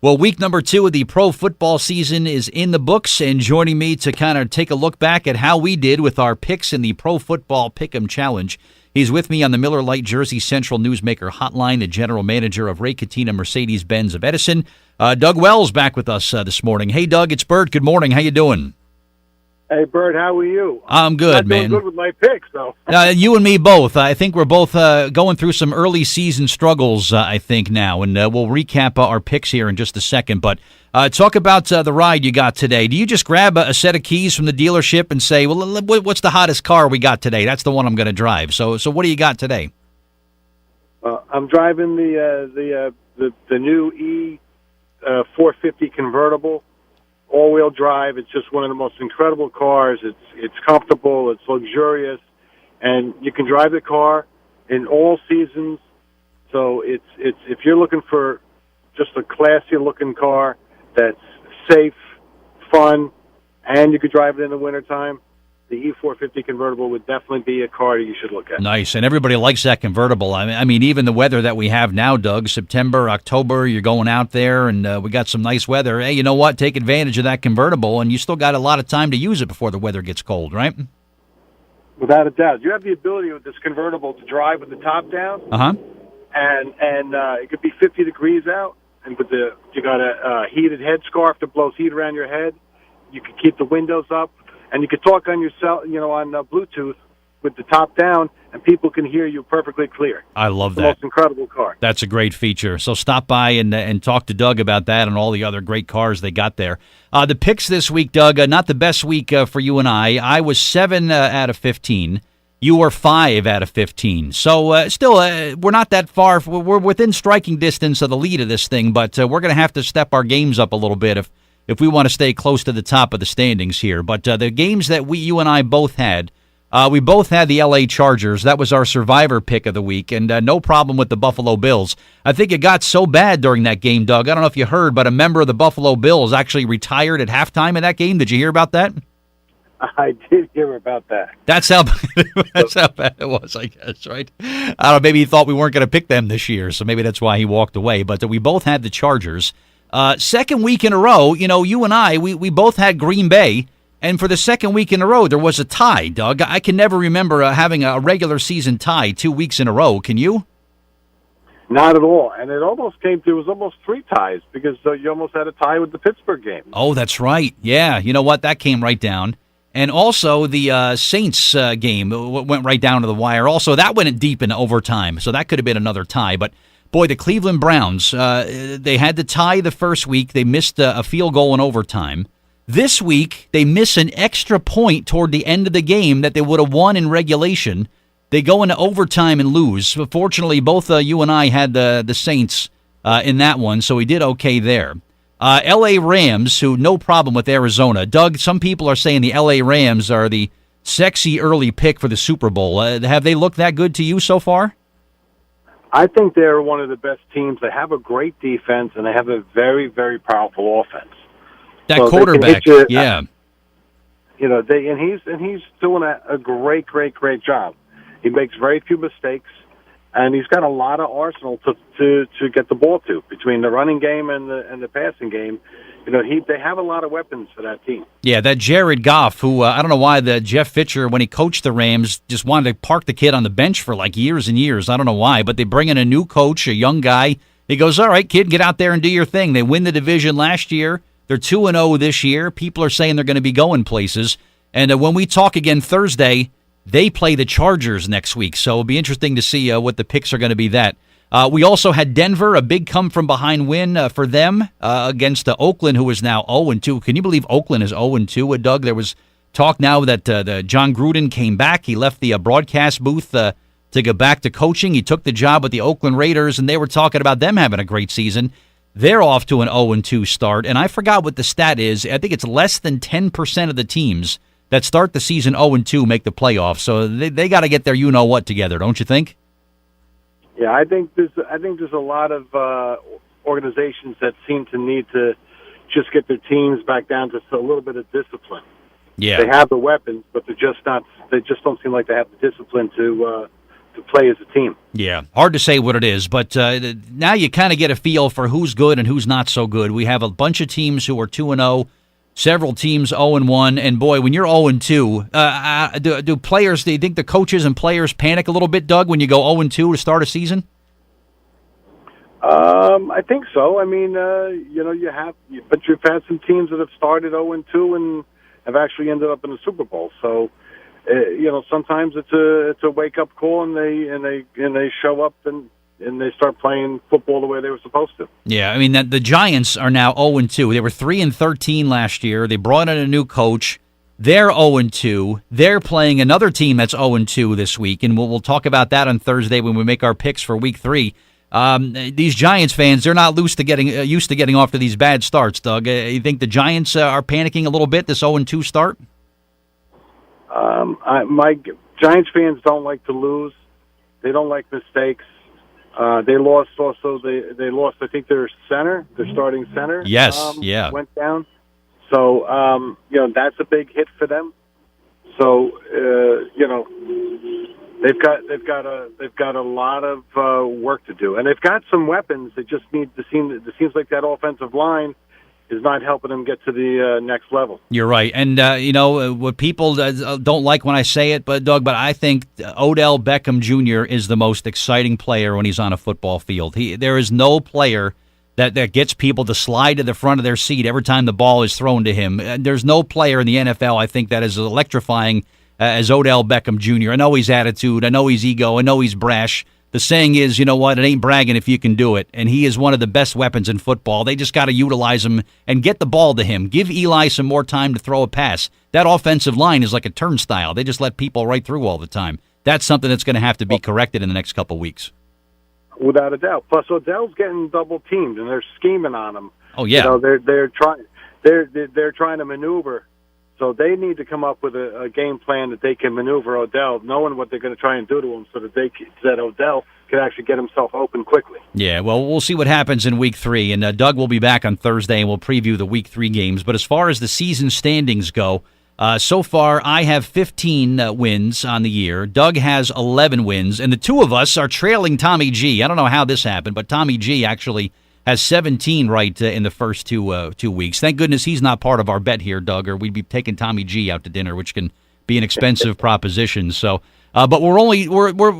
Well, week number 2 of the pro football season is in the books, and joining me to kind of take a look back at how we did with our picks in the Pro Football Pick'em Challenge. He's with me on the Miller Lite Jersey Central Newsmaker Hotline, the general manager of Ray Catena Mercedes Benz of Edison. Doug Wells back with us this morning. Hey, Doug, it's Bert. Good morning. How you doing? Hey, Bert, how are you? I'm good, man. I'm doing good with my picks, though. You and me both. I think we're both going through some early season struggles, I think, now. And we'll recap our picks here in just a second. But talk about the ride you got today. Do you just grab a set of keys from the dealership and say, well, what's the hottest car we got today? That's the one I'm going to drive. So what do you got today? I'm driving the new E450 convertible. All-wheel drive. It's just one of the most incredible cars. It's comfortable. It's luxurious, and you can drive the car in all seasons. So it's if you're looking for just a classy-looking car that's safe, fun, and you could drive it in the wintertime, the E450 convertible would definitely be a car that you should look at. Nice, and everybody likes that convertible. I mean, even the weather that we have now, Doug, September, October, you're going out there, and we got some nice weather. Hey, you know what? Take advantage of that convertible, and you still got a lot of time to use it before the weather gets cold, right? Without a doubt. You have the ability with this convertible to drive with the top down, and it could be 50 degrees out, and you got a heated headscarf that blows heat around your head. You can keep the windows up. And you can talk on your cell, on Bluetooth with the top down, and people can hear you perfectly clear. I love that. The most incredible car. That's a great feature. So stop by and talk to Doug about that and all the other great cars they got there. The picks this week, Doug, not the best week for you and I. I was 7 out of 15. You were 5 out of 15. So still, we're not that far. We're within striking distance of the lead of this thing, but we're going to have to step our games up a little bit if we want to stay close to the top of the standings here. But the games that you and I both had, we both had the L.A. Chargers. That was our survivor pick of the week, and no problem with the Buffalo Bills. I think it got so bad during that game, Doug. I don't know if you heard, but a member of the Buffalo Bills actually retired at halftime in that game. Did you hear about that? I did hear about that. That's how bad it was, I guess, right? I don't know, maybe he thought we weren't going to pick them this year, so maybe that's why he walked away. But we both had the Chargers. Second week in a row, you and I, we both had Green Bay, and for the second week in a row, there was a tie, Doug. I can never remember having a regular season tie 2 weeks in a row. Can you? Not at all. And there was almost 3 ties, because you almost had a tie with the Pittsburgh game. Oh, that's right. Yeah, you know what? That came right down. And also the Saints game went right down to the wire. Also, that went deep in overtime, so that could have been another tie, but boy, the Cleveland Browns, they had to tie the first week. They missed a field goal in overtime. This week, they miss an extra point toward the end of the game that they would have won in regulation. They go into overtime and lose. Fortunately, both you and I had the Saints in that one, so we did okay there. L.A. Rams, who no problem with Arizona. Doug, some people are saying the L.A. Rams are the sexy early pick for the Super Bowl. Have they looked that good to you so far? I think they're one of the best teams. They have a great defense, and they have a very, very powerful offense. That quarterback, yeah. He's doing a great, great, great job. He makes very few mistakes, and he's got a lot of arsenal to get the ball to between the running game and the passing game. They have a lot of weapons for that team. Yeah, that Jared Goff, who I don't know why the Jeff Fisher, when he coached the Rams, just wanted to park the kid on the bench for like years and years. I don't know why, but they bring in a new coach, a young guy. He goes, all right, kid, get out there and do your thing. They win the division last year. They're 2-0 this year. People are saying they're going to be going places. And when we talk again Thursday, they play the Chargers next week. So it'll be interesting to see what the picks are going to be that. We also had Denver, a big come-from-behind win for them against Oakland, who is now 0-2. Can you believe Oakland is 0-2, Doug? There was talk now that John Gruden came back. He left the broadcast booth to go back to coaching. He took the job with the Oakland Raiders, and they were talking about them having a great season. They're off to an 0-2 start, and I forgot what the stat is. I think it's less than 10% of the teams that start the season 0-2 make the playoffs. So they got to get their you-know-what together, don't you think? Yeah, I think there's a lot of organizations that seem to need to just get their teams back down to a little bit of discipline. Yeah, they have the weapons, but they just don't seem like they have the discipline to play as a team. Yeah, hard to say what it is, but now you kind of get a feel for who's good and who's not so good. We have a bunch of teams who are 2-0, several teams 0-1, and boy, when you're 0-2, do players? Do you think the coaches and players panic a little bit, Doug, when you go 0-2 to start a season? I think so. I mean, but you've had some teams that have started 0-2 and have actually ended up in the Super Bowl. So, sometimes it's a wake up call, and they show up and they start playing football the way they were supposed to. Yeah, I mean the Giants are now 0-2. They were 3-13 last year. They brought in a new coach. They're 0-2. They're playing another team that's 0-2 this week, and we'll talk about that on Thursday when we make our picks for Week 3. These Giants fans, they're not used to getting off to these bad starts, Doug. You think the Giants are panicking a little bit, this 0-2 start? My Giants fans don't like to lose. They don't like mistakes. They lost also. They lost, I think, their starting center. Yes, went down. So, that's a big hit for them. So, they've got a lot of work to do, and they've got some weapons. They just need to seem. It seems like that offensive line is not helping them get to the next level. You're right, and what people don't like when I say it, but Doug, I think Odell Beckham Jr. is the most exciting player when he's on a football field. There is no player that gets people to slide to the front of their seat every time the ball is thrown to him. There's no player in the NFL, I think, that is electrifying as Odell Beckham Jr. I know he's attitude, I know he's ego, I know he's brash. The saying is, you know what, it ain't bragging if you can do it. And he is one of the best weapons in football. They just got to utilize him and get the ball to him. Give Eli some more time to throw a pass. That offensive line is like a turnstile. They just let people right through all the time. That's something that's going to have to be corrected in the next couple weeks. Without a doubt. Plus, Odell's getting double teamed, and they're scheming on him. Oh yeah, they're trying to maneuver. So they need to come up with a game plan that they can maneuver Odell, knowing what they're going to try and do to him, so that Odell can actually get himself open quickly. Yeah, well, we'll see what happens in Week 3, and Doug will be back on Thursday, and we'll preview the Week 3 games. But as far as the season standings go, so far I have 15 wins on the year. Doug has 11 wins, and the two of us are trailing Tommy G. I don't know how this happened, but Tommy G actually has 17 right in the first 2 weeks. Thank goodness he's not part of our bet here, Doug, or we'd be taking Tommy G out to dinner, which can be an expensive proposition. So, but we're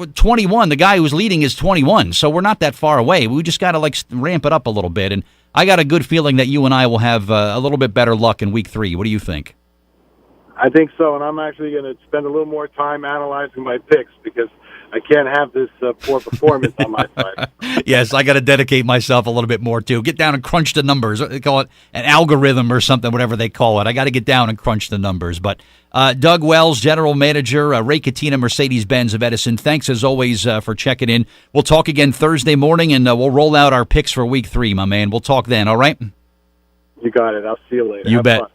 21. The guy who's leading is 21, so we're not that far away. We just got to ramp it up a little bit, and I got a good feeling that you and I will have a little bit better luck in Week 3. What do you think? I think so, and I'm actually going to spend a little more time analyzing my picks because I can't have this poor performance on my side. Yes, I got to dedicate myself a little bit more, too. Get down and crunch the numbers. They call it an algorithm or something, whatever they call it. I got to get down and crunch the numbers. But Doug Wells, General Manager, Ray Katina, Mercedes Benz of Edison, thanks as always for checking in. We'll talk again Thursday morning, and we'll roll out our picks for Week 3, my man. We'll talk then, all right? You got it. I'll see you later. You Have bet. fun.